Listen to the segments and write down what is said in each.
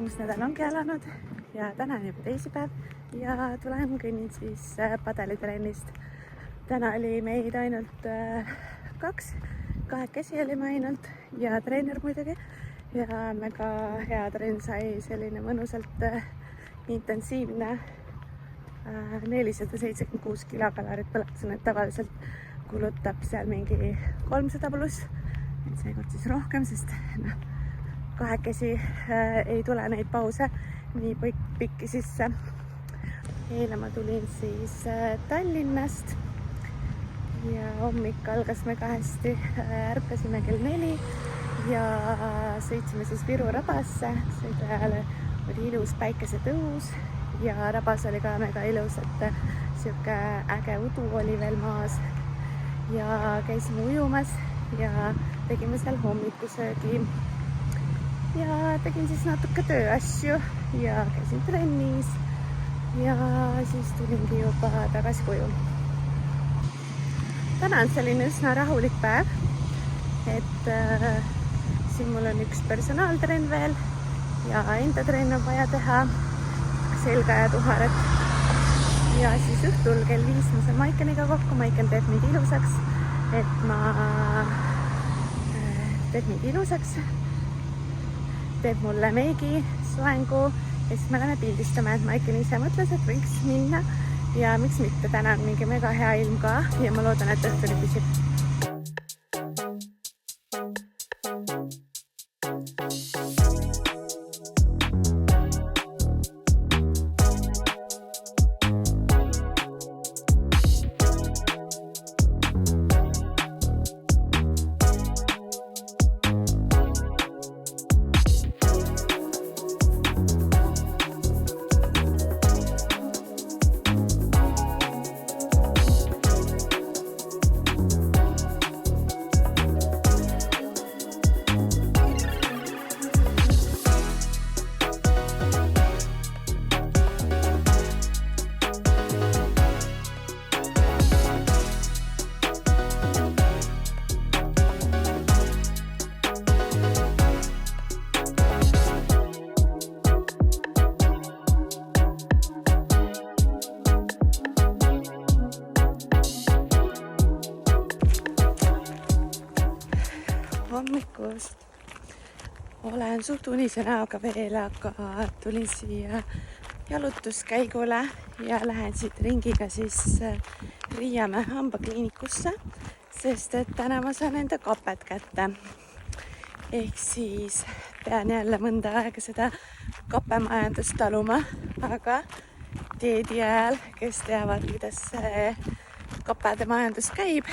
uus nädal ongi alanud ja täna on juba teisipäev ja tulen kõnnin siis padelitrennist. Täna oli meid ainult kahekesi olime ainult ja treener muidugi ja väga hea trenn, sai selline mõnusalt intensiivne 476 kilokalorit põletasin, et tavaliselt kulutab seal mingi 300 pluss, et seekord siis rohkem, sest kahekesi ei tule neid pause nii pikki sisse. Eile ma tulin siis Tallinnast ja hommik algas mega hästi, ärkasime kell 4 ja sõitsime siis Viru rabasse. Sõidu ajal oli ilus päikesetõus ja rabas oli ka mega ilus, et siuke äge udu oli veel maas ja käisime ujumas ja tegime seal hommikusöögi ja tegin siis natuke tööasju ja käisin trennis ja siis tulingi juba tagasi koju. Täna on selline üsna rahulik päev, et siin mul on üks personaaltrenn veel ja enda trenn on vaja teha, selga ja tuharet. Ja siis õhtul kell 5 ma saan Maikeniga kokku, Maiken teeb mind ilusaks, teeb mulle meigi, soengu ja siis me läheme pildistama, et Maiken ise mõtles, et võiks minna ja miks mitte, täna on mingi mega hea ilm ka ja ma loodan, et õhtuni püsib. Hommikust olen suht unise näoga veel, aga tulin siia jalutuskäigule ja lähen siit ringiga siis Riiamäe hambakliinikusse, sest et täna ma saan enda kapet kätte. Ehk siis pean jälle mõnda aega seda kapemajandust taluma, aga dieedi ajal, kes teavad, kuidas see kapede majandus käib,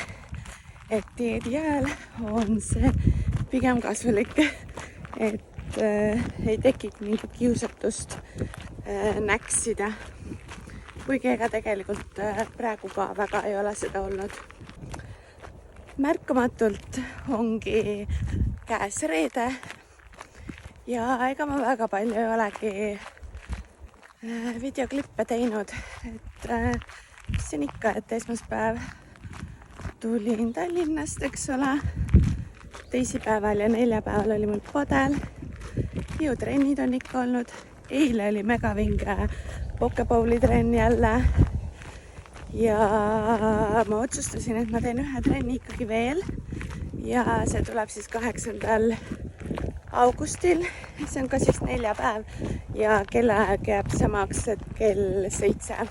et dieedi ajal on see pigem kasulik, et ei tekik mingit kiusatust näksida. Kuigi ega tegelikult praegu ka väga ei ole seda olnud. Märkamatult ongi käes reede ja ega ma väga palju ei olegi videoklippe teinud, et mis siin ikka, et esmaspäev tulin Tallinnast, eks ole, teisipäeval ja neljapäeval oli mul padel, jõutrennid on ikka olnud, eile oli megavinge pokebowli trenn jälle ja ma otsustasin, et ma teen ühe trenni ikkagi veel ja see tuleb siis 8. augustil, see on ka siis neljapäev ja kellaaeg jääb samaks, et kell 7.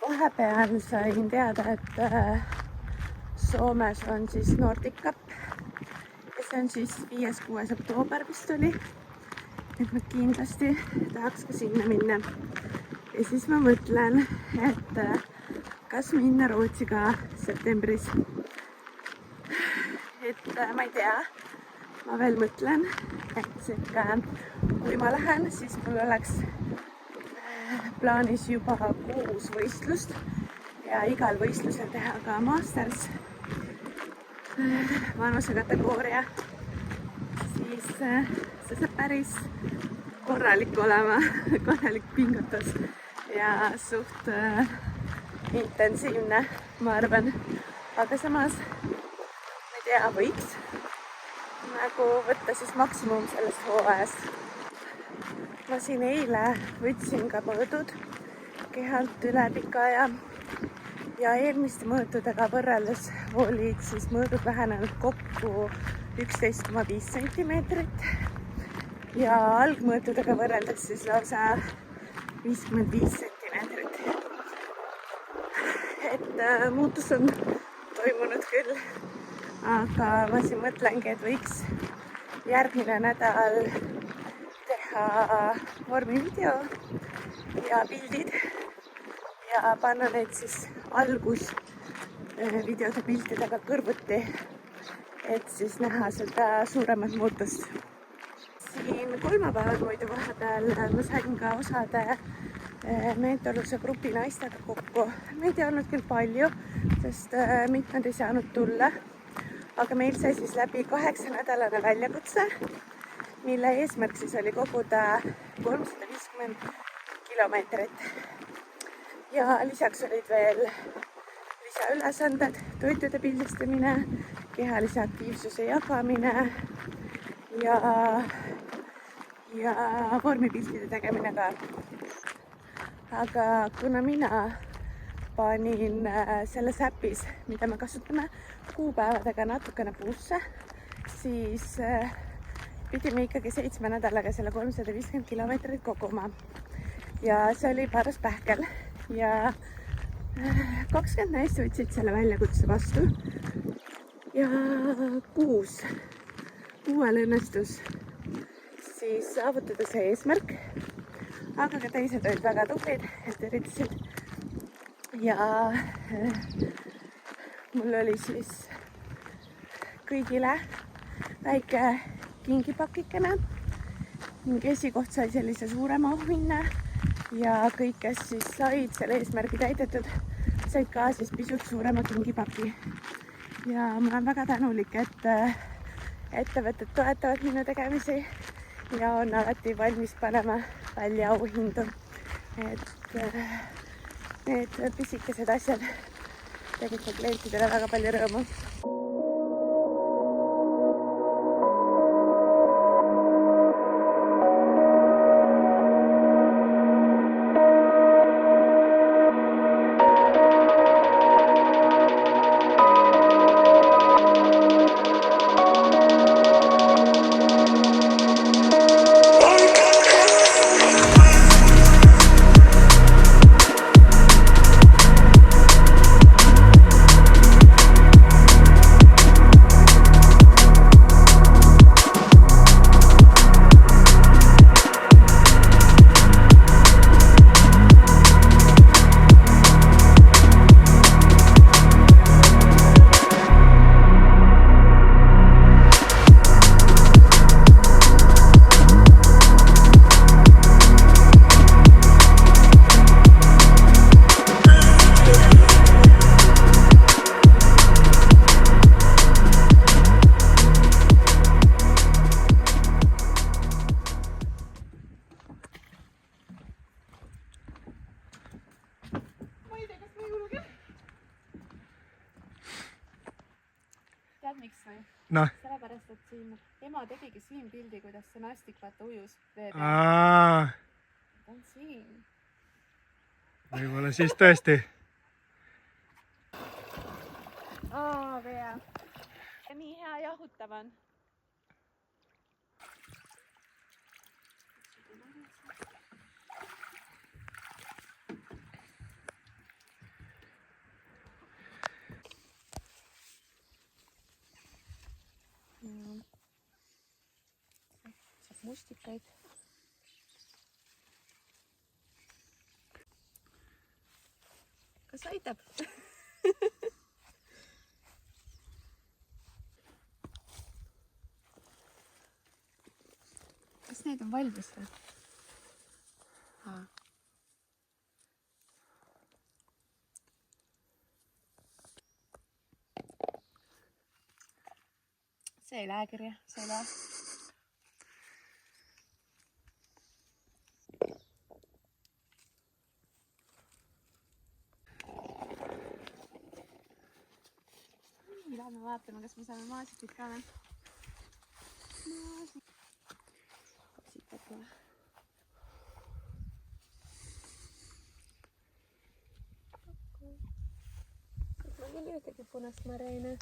Vahepeal sain teada, et Soomes on siis Nordic Cup ja see on siis 5.–6. oktoober vist oli, et ma kindlasti tahaks ka sinna minna. Ja siis ma mõtlen, et kas minna Rootsi ka septembris. Et ma ei tea, ma veel mõtlen, et kui ma lähen, siis mul oleks plaanis juba 6 võistlust ja igal võistlusel teha ka masters vanusekategooria, siis see saab päris korralik olema, korralik pingutus ja suht intensiivne, ma arvan, aga samas ma ei tea, võiks nagu võtta siis maksimum sellest hooajast. ma siin eile võtsin ka mõõdud kehalt üle pika aja ja eelmiste mõõtudega võrreldes olid siis mõõdud vähenenud kokku 11,5 sentimeetrit ja algmõõtudega võrreldes siis lausa 55 sentimeetrit. Et muutus on toimunud küll, aga ma siin mõtlengi, et võiks järgmine nädal teha vormivideo ja pildid ja panna need siis videode piltidega kõrvuti, et siis näha seda suuremat muutust. Siin kolmapäeval muidu vahepeal ma sain ka osade mentorluse grupi naistega kokku. Meid ei olnud küll palju, sest mitmed ei saanud tulla, aga meil sai siis läbi 8-nädalane väljakutse, mille eesmärk siis oli koguda 350 kilomeetrit. Ja lisaks olid veel lisaülesanded, toitude pildistamine, kehalise aktiivsuse jagamine ja vormipiltide tegemine ka. Aga kuna mina panin selles äpis, mida me kasutame kuupäevadega natukene puusse, siis pidime ikkagi 7 nädalaga selle 350 kilomeetrit koguma. Ja see oli paras pähkel ja 20 naist võtsid selle väljakutse vastu ja 6-l õnnestus siis saavutada see eesmärk, aga ka teised olid väga tublid, et üritasid. Ja mul oli siis kõigile väike kingipakikene ning esikoht sai sellise suurema auhinna ja kõik, kes siis said selle eesmärgi täidetud, said ka siis pisut suurema kingipaki. Ja ma olen väga tänulik, et ettevõtted toetavad minu tegemisi ja on alati valmis panema välja auhindu. Et need pisikesed asjad tegid klientidele väga palju rõõmu. Tead miks või? Noh. Sellepärast, et siin ema tegigi siin pildi, kuidas see nastik vaata ujus vee peal. Ta on siin. Võib-olla siis tõesti. Vea. Ja nii hea jahutav on. Saab mustikaid. Kas aitab? Kas need on valmis või? See ei lähe kirja, see ei lähe. Lähme vaatame, kas me saame maasikid ka või? Maasikid. küll ühtegi punast marja ei näe.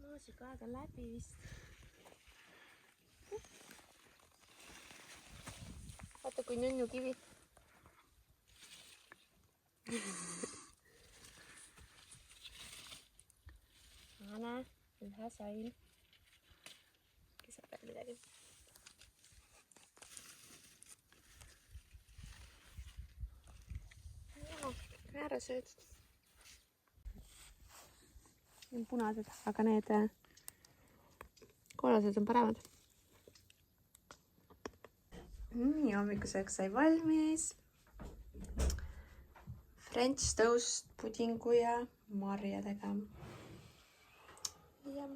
No siuke aeg on läbi vist. Vaata kui nunnu kivi. Näe, ühe sain. Kisab veel midagi. Ära söödud. Need on punased, aga need kollased on paremad. Nii, hommikusöök sai valmis. French toast pudingu ja marjadega. Ja.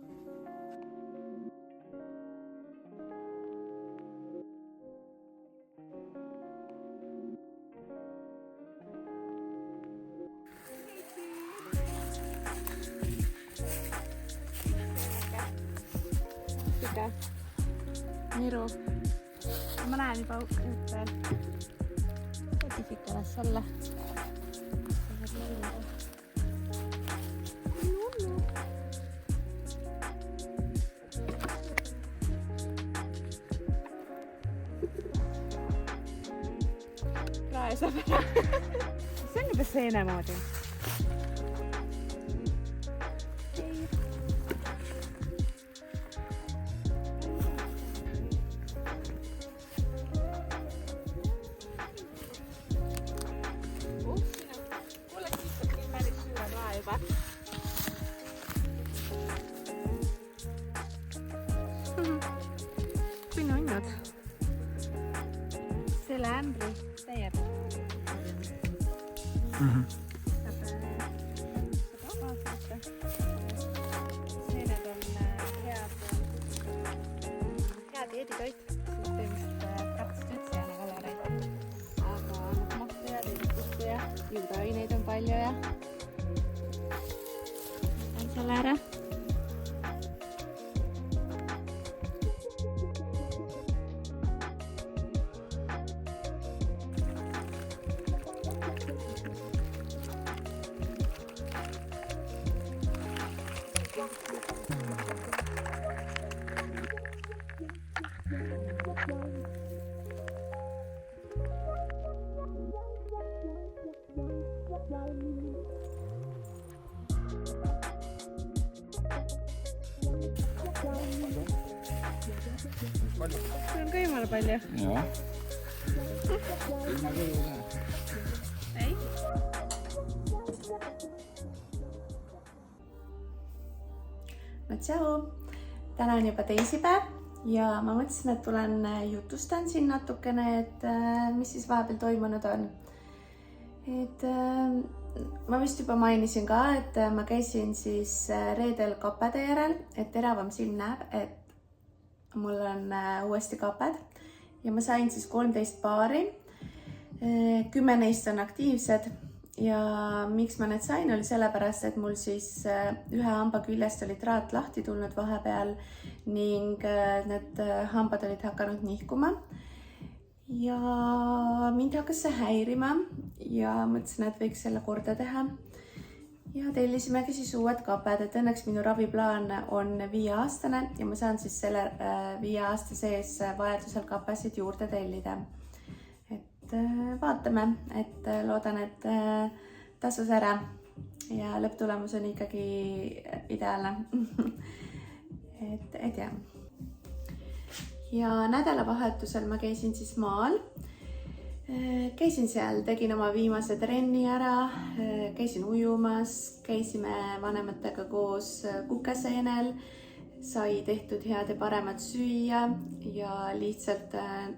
Mikä? Miru. Mä näen jopa yhteen. Kotifikkailla selle. Raesaperä. See on juba seene moodi. Kui nunnud. Selle ämbri täieb. Seened on hea dieeditoit. Põhimõtteliselt praktiliselt üldse ei ole kaloreid. Aga mahtu ja teedikust ja juudeaineid on palju ja võtan selle ära. Sul on ka jumala palju. Jaa. Ilma kõige lähe. Ei? No tšau! Täna on juba teisipäev ja ma mõtlesin, et tulen jutustan siin natukene, et mis siis vahepeal toimunud on. Ma vist juba mainisin ka, et ma käisin siis reedel kappede järel, et teravam silm näeb, et mul on uuesti kaped ja ma sain siis 13 paari. 10 neist on aktiivsed ja miks ma need sain, oli sellepärast, et mul siis ühe hamba küljest oli traat lahti tulnud vahepeal ning need hambad olid hakanud nihkuma. Ja mind hakkas see häirima ja mõtlesin, et võiks selle korda teha. Ja tellisimegi siis uued kaped, et õnneks minu raviplaan on 5-aastane ja ma saan siis selle 5 aasta sees vajadusel kapesid juurde tellida. Et vaatame, et loodan, et tasus ära ja lõpptulemus on ikkagi ideaalne. et jah. Ja nädalavahetusel ma käisin siis maal. Käisin seal, tegin oma viimase trenni ära, käisin ujumas, käisime vanematega koos kukeseenel, sai tehtud head ja paremat süüa ja lihtsalt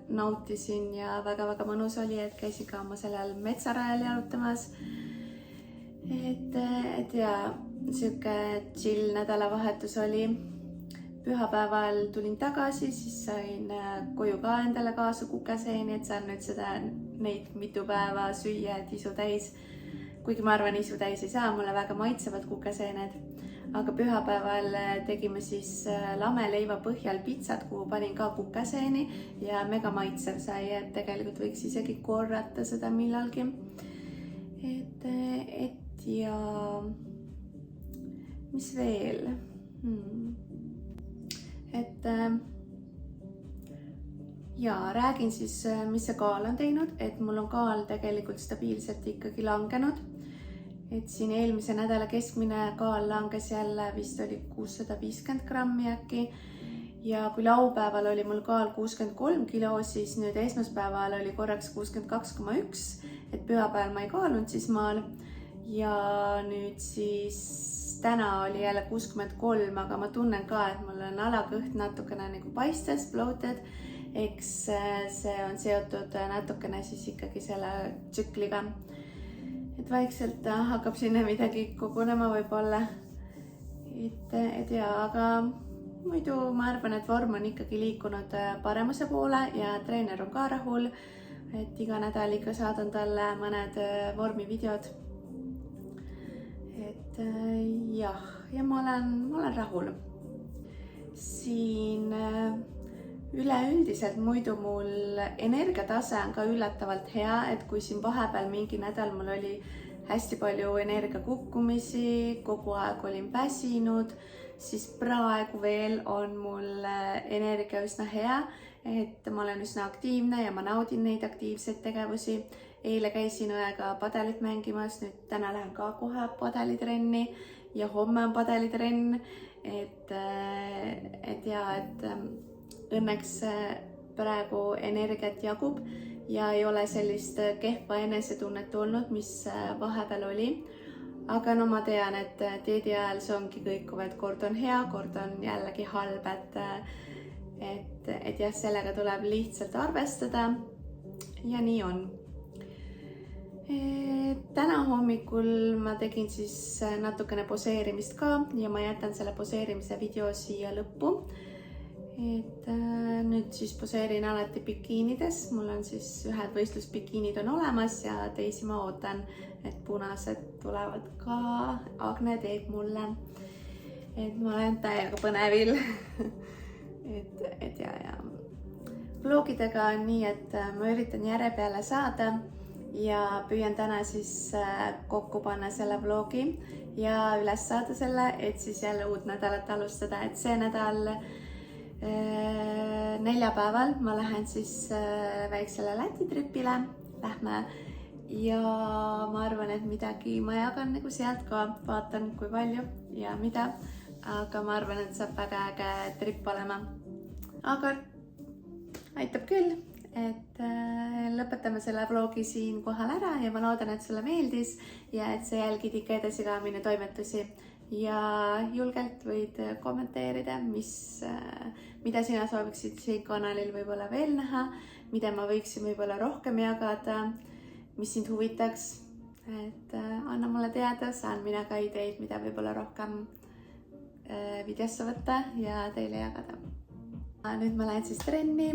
nautisin ja väga-väga mõnus oli, et käisin ka oma sellel metsarajal jalutamas. Et ja siuke chill nädalavahetus oli. Pühapäeval tulin tagasi, siis sain koju ka endale kaasa kukeseeni, et saan nüüd neid mitu päeva süüa, et isu täis. Kuigi ma arvan, isu täis ei saa, mulle väga maitsevad kukeseened. aga pühapäeval tegime siis lameleiva põhjal pitsat, kuhu panin ka kukeseeni ja mega maitsev sai, et tegelikult võiks isegi korrata seda millalgi. Et ja mis veel? Ja räägin siis, mis see kaal on teinud, et mul on kaal tegelikult stabiilselt ikkagi langenud. Et siin eelmise nädala keskmine kaal langes jälle vist oli 650 grammi äkki. Ja kui laupäeval oli mul kaal 63 kilo, siis nüüd esmaspäeval oli korraks 62,1, et pühapäeval ma ei kaalunud siis maal. Ja nüüd siis täna oli jälle 63, aga ma tunnen ka, et mul on alakõht natukene nagu paistes, bloated. Eks see on seotud natukene siis ikkagi selle tsükliga. Et vaikselt hakkab sinna midagi kogunema võib-olla. Et ja, aga muidu ma arvan, et vorm on ikkagi liikunud paremuse poole ja treener on ka rahul. Et iga nädal ikka saadan talle mõned vormivideod. Et jah, ja ma olen rahul. Siin üleüldiselt muidu mul energiatase on ka üllatavalt hea, et kui siin vahepeal mingi nädal mul oli hästi palju energiakukkumisi, kogu aeg olin väsinud, siis praegu veel on mul energia üsna hea, et ma olen üsna aktiivne ja ma naudin neid aktiivseid tegevusi. Eile käisin õega padelit mängimas, nüüd täna lähen ka kohe padelitrenni ja homme on padelitrenn, et õnneks praegu energiat jagub ja ei ole sellist kehva enesetunnet olnud, mis vahepeal oli. Aga no ma tean, et dieedi ajal see ongi kõikuv, et kord on hea, kord on jällegi halb, et jah, sellega tuleb lihtsalt arvestada ja nii on. Täna hommikul ma tegin siis natukene poseerimist ka ja ma jätan selle poseerimise video siia lõppu. Et nüüd siis poseerin alati bikiinides, mul on siis ühed võistlusbikiinid on olemas ja teisi ma ootan, et punased tulevad ka, Agne teeb mulle, et ma olen täiega põnevil. et ja vlogidega on nii, et ma üritan järje peale saada ja püüan täna siis kokku panna selle vlogi ja üles saada selle, et siis jälle uut nädalat alustada, et see nädal neljapäeval ma lähen siis väiksele Läti tripile, lähme ja ma arvan, et midagi ma jagan nagu sealt ka, vaatan kui palju ja mida, aga ma arvan, et saab väga äge trip olema. Aga aitab küll, et lõpetame selle vlogi siin kohal ära ja ma loodan, et sulle meeldis ja et sa jälgid ikka edasi ka minu toimetusi. Ja julgelt võid kommenteerida, mida sina sooviksid siin kanalil võib-olla veel näha, mida ma võiksin võib-olla rohkem jagada, mis sind huvitaks. Et anna mulle teada, saan mina ka ideid, mida võib-olla rohkem videosse võtta ja teile jagada. Nüüd ma lähen siis trenni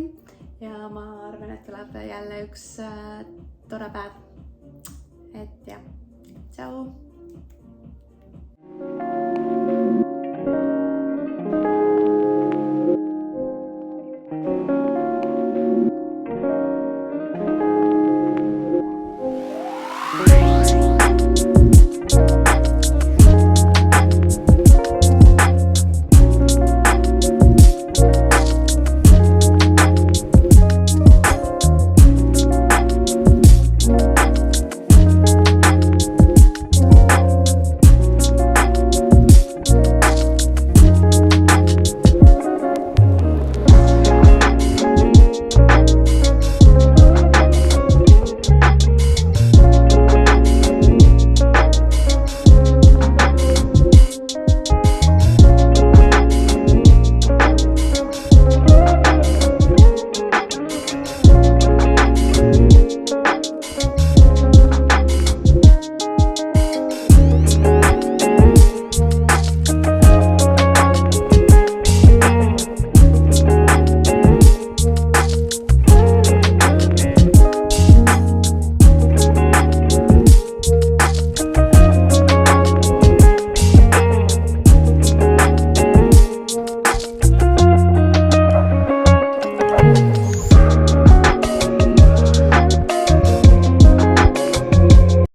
ja ma arvan, et tuleb jälle üks tore päev. Et jah, tšau!